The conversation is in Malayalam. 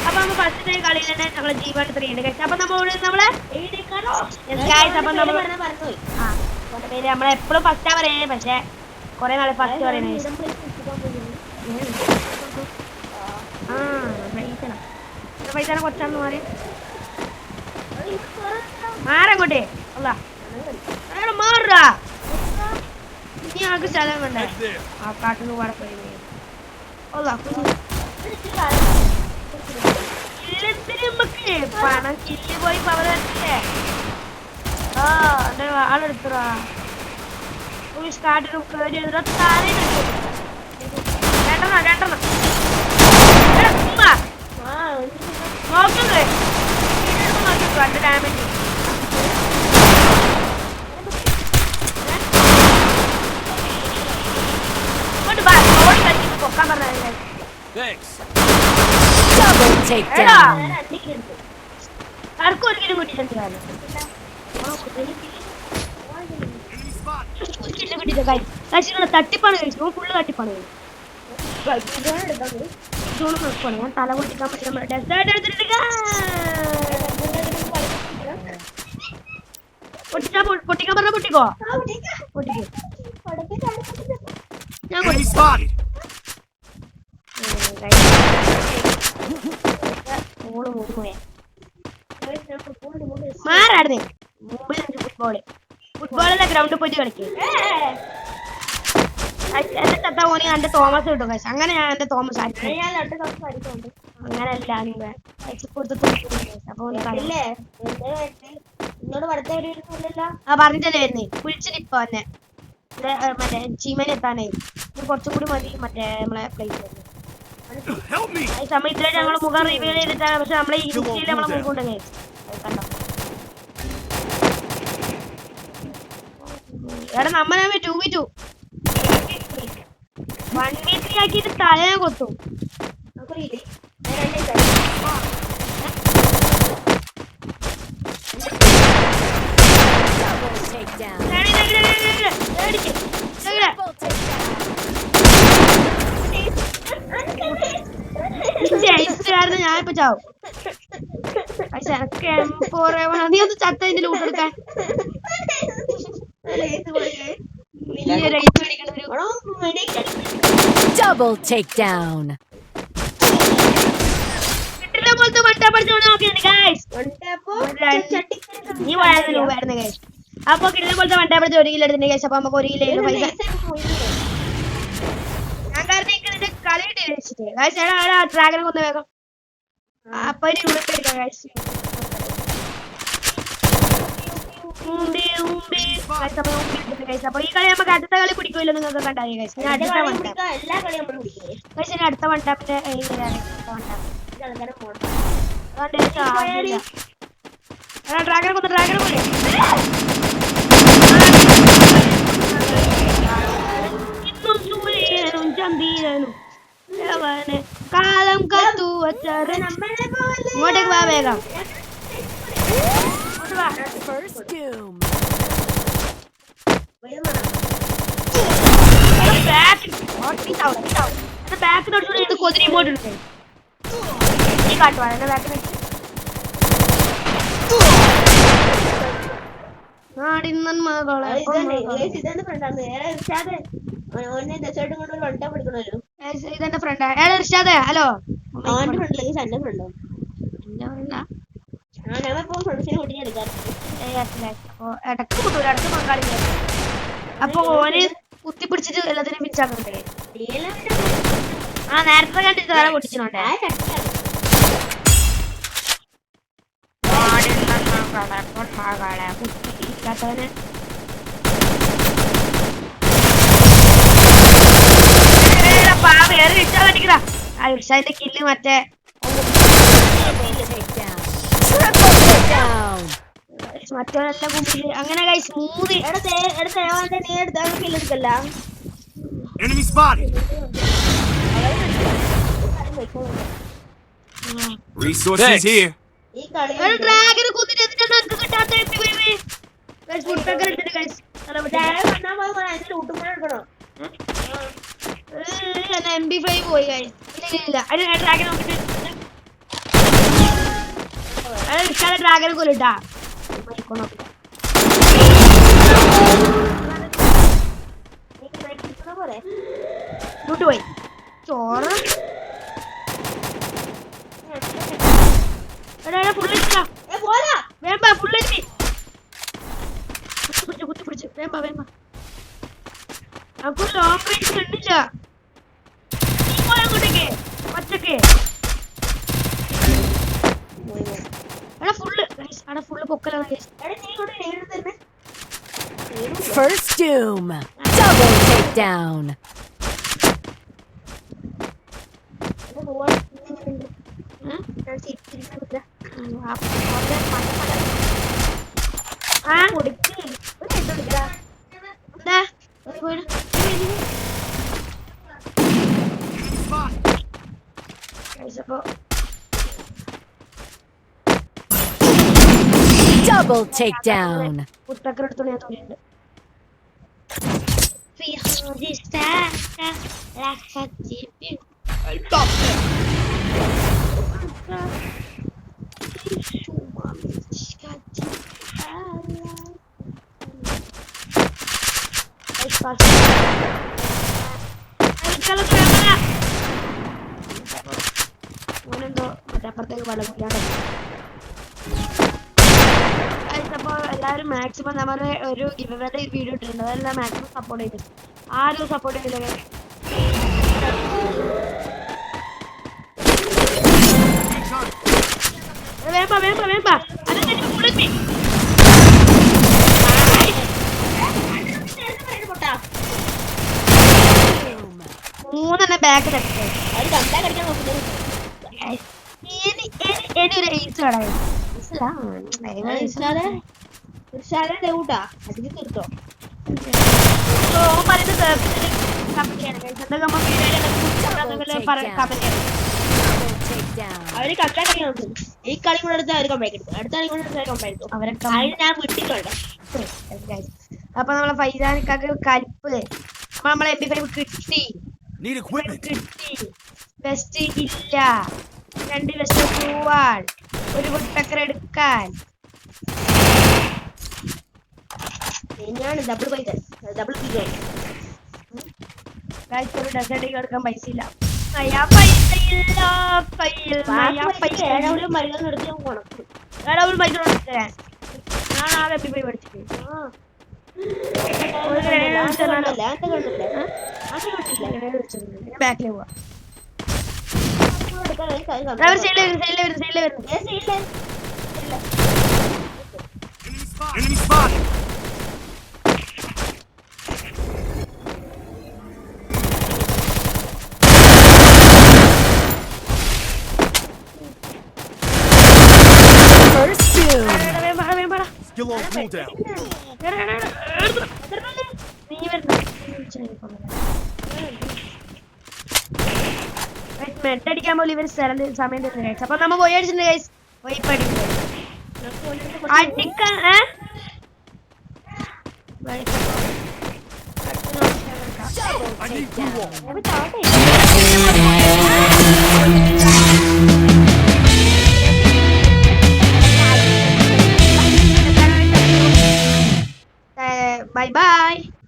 അപ്പൊ നമ്മ ഫസ്റ്റ് കളിയിൽ തന്നെ നമ്മളെ ജീവൻ 3 ഉണ്ട് ഗൈസ്. അപ്പൊ നമ്മളെ നമ്മളെപ്പോഴും ഫസ്റ്റാ പറയുന്നത്, പക്ഷെ കൊറേ നാളെ ഫസ്റ്റ് പറയുന്നത്. പൈസ കൊച്ചാന്ന് മാറി മാറങ്ങോട്ടെ അല്ല മാറാ. ഇനി ആൾക്ക് സ്ഥലം വേണ്ടേ ആ കാട്ടിന് കൂടെ പോയി പണം കില്ല് പോയി പവറല്ലേ. ആ ആളെടുത്തറാ സ്റ്റാർട്ടിന് കേറി നോക്കണ്ടേ രണ്ട് ഡാമേജ് പൊക്കാൻ പറഞ്ഞ ആർക്കും ഒരിക്കലും കിട്ടിയിട്ടുണ്ട്. തട്ടിപ്പാണ് കഴിച്ചു, ഫുള്ള് തട്ടിപ്പാണ് കഴിച്ചു. ഞാൻ തല പൊട്ടിക്കാൻ പറ്റും. പൊട്ടിക്കാൻ പറഞ്ഞ പൊട്ടിക്കോ മാറാടുന്നേ. മുമ്പിൽ ഫുട്ബോളിലെ ഗ്രൗണ്ടിൽ പോയിട്ട് കളിക്കും. എന്റെ ചത്ത പോണി എന്റെ തോമസ് കിട്ടും കഴിച്ചു. അങ്ങനെ ഞാൻ എന്റെ തോമസ് അങ്ങനെയല്ല പറഞ്ഞിട്ടല്ലേ വരുന്നേ. വിളിച്ചിട്ടിപ്പോ എന്നെ മറ്റേ ചീമേനെ എത്താനേ കുറച്ചും കൂടി മതി മറ്റേ നമ്മളെ പ്ലേസ് സമയം ഇത്രയും ഞങ്ങള് മുഖം റിവീൽ ചെയ്തിട്ടാണ്. പക്ഷെ നമ്മളെ ഇൻസ്റ്റയിൽ നമ്മളെ മുഖം ഉണ്ടെങ്കിൽ കണ്ടോ എടാ നമ്മളെ 2v2 1v3 ആക്കിയിട്ട് തലയെ കൊത്തും. കാരണം ഞാനിപ്പോ ചാവും. പക്ഷെ നീ ഒന്ന് ചത്ത ഇതിന്റെ ലൂട്ട് എടുക്കാൻ Double takedown. അപ്പൊ കിട്ടുന്ന പോലത്തെ വണ്ടാപ്പഴത്തെ 1 കിലോ എടുത്തിട്ടുണ്ട് കേസ്. അപ്പൊ നമുക്ക് 1 കിലോ പൈസ ഞാൻ കാരണം ഇതിന്റെ കളി വെച്ചിട്ട് ഡ്രാഗനെ കൊന്ന വേഗം അപ്പൊ യൂണിറ്റ് എടുക്കാം കാശ്. അപ്പൊ ഈ കളി നമുക്ക് അടുത്ത കളി പിടിക്കുമല്ലോ നിങ്ങൾക്ക് കണ്ടാൽ കഴിച്ചു. അടുത്ത വണ്ടാപ്പിന്റെ ഡ്രാഗനെ കൊന്ന ഡ്രാഗനെ പോലെ ഇന്നും സൂര്യനും ചന്ദ്രനും കാലം കത്തു വച്ചത് ഇങ്ങോട്ടേക്ക് വാ വേഗം. ബാക്കിനോട് കൊതിരി ഇങ്ങോട്ട് എടുക്കേ ഈ കാട്ടുവാ എന്റെ ബാക്കിന് നാടിന്നൻ മകളെ ഇതെന്റെ ഫ്രണ്ടാ. ഏതാ ഇർഷാദേ? ഹലോ ഇടക്ക് കിട്ടൂല ഇടക്ക് പങ്കാളി. അപ്പൊ ഓന് കുത്തിപ്പിടിച്ചിട്ട് എല്ലാത്തിനും പിടിച്ചാക്കുന്നുണ്ടേ. ആ നേരത്തെ കണ്ടിട്ട് വേറെ പൊട്ടിച്ചിട്ടുണ്ടേ. കുത്തിക്കാത്തവന് വേറെ ഇർഷാദ് അടിക്കടാ. ആ ഇർഷാദിന്റെ കില്ല് മറ്റേ മറ്റവനെല്ലാം കുമ്പില് അങ്ങനെ കഴിച്ച് 3 Enemy spotted. Resources here. ഈ കളി ഡ്രാഗനെ കൊന്നിട്ട് എന്നിട്ടാണ് എനിക്ക് കിട്ടാത്ത MP5. Guys, woodpecker ഇട്ടിട്ട് guys. അതിന്റെ ലൂട്ടും കൂടെ എടുക്കണോ MP5 പോയി guys. ഇല്ല അതിന് ഡ്രാഗൻ നോക്കിട്ട് ഇഷ്ടാലെ ഡ്രാഗനെ കൊല്ലിട്ടാ പോലെ ലൂട്ട് പോയി ചോറ് ഫുള്ള് പോരാ വേമ്പ ഫുള്ള് കുത്തി പിടിച്ച് വേമ്പ നമുക്ക് ലോങ് റേഞ്ച് കണ്ടില്ല അങ്ങോട്ടേക്ക് ഒറ്റക്ക് അവിടെ ഫുള്ള് പൊക്കലാണ് guys. എടാ നീ ഇങ്ങോട്ട് നേരിട്ട് തന്നെ First doom. Double takedown. Double takedown. woodpecker എടുത്തോണ്ട് ഞാൻ തോന്നിയിട്ടുണ്ട് ഓനെന്തോ മറ്റേ അപ്പുറത്തേക്ക് വെള്ളം കുടിക്കാണ്ട് അപ്പോൾ എല്ലാവരും മാക്സിമം നമ്മുടെ ഒരു ഗിവവേയുടെ വീഡിയോ ഇട്ടിട്ടുണ്ട് അതെല്ലാം മാക്സിമം സപ്പോർട്ട് ചെയ്തു ആരും സപ്പോർട്ട് ചെയ്തില്ല വേമ്പ മൂന്നെണ്ണം ബാക്ക് തട്ടേ അത് കണ്ടാ കടിക്കാൻ നോക്കുന്നത് ഒരു ഏസ് കട ഡൗട്ടാ അതിന് തീർത്തോ അവര് കണ്ടാ കളി നോക്കും ഈ കളി കൂടെ എടുത്ത് അവര് കമ്പയർ എടുക്കും അടുത്ത കളി കൂടെ എടുത്ത് കമ്പയർ എടുക്കും അവരെ അതിന് ഞാൻ വിട്ടിട്ടുണ്ട് അപ്പൊ നമ്മളെ ഫൈസാനിക്കാക്ക് കലിപ്പ് നമ്മളെ MP5 കിട്ടി Need equipment. കിട്ടി ബെസ്റ്റ് ഇല്ല 2 ലക്ഷം പോവാൻ ഒരു woodpecker എടുക്കാൻ ഞാൻ ഡബിൾ പൈസ ഡബിൾ പീസ് ഒരു ഡസേർട്ട് എടുക്കാൻ പൈസ ഇല്ല അയ്യാ പൈസ ഇല്ല ഏഴാവിലും മരുന്ന് എടുത്ത് ഞാൻ കൊണക്കും ഏടാവുൾ പൈസ കൊടുത്തരാൻ ഞാൻ ആ MP5 പഠിച്ചിട്ട് ബാക്കിൽ പോവാ സൈഡിൽ വരുന്നു Enemy spot. First doom. Skill on cooldown. മെട്ടടിക്കാൻ പോലും ഇവര് സമയം തരുന്ന കഴിച്ചു അപ്പൊ നമ്മ പോയി അടിച്ചിട്ടുണ്ട് ഗൈസ് പോയി പഠിക്കുന്നത് അടിക്കാൻ I need blue wall. Bye bye.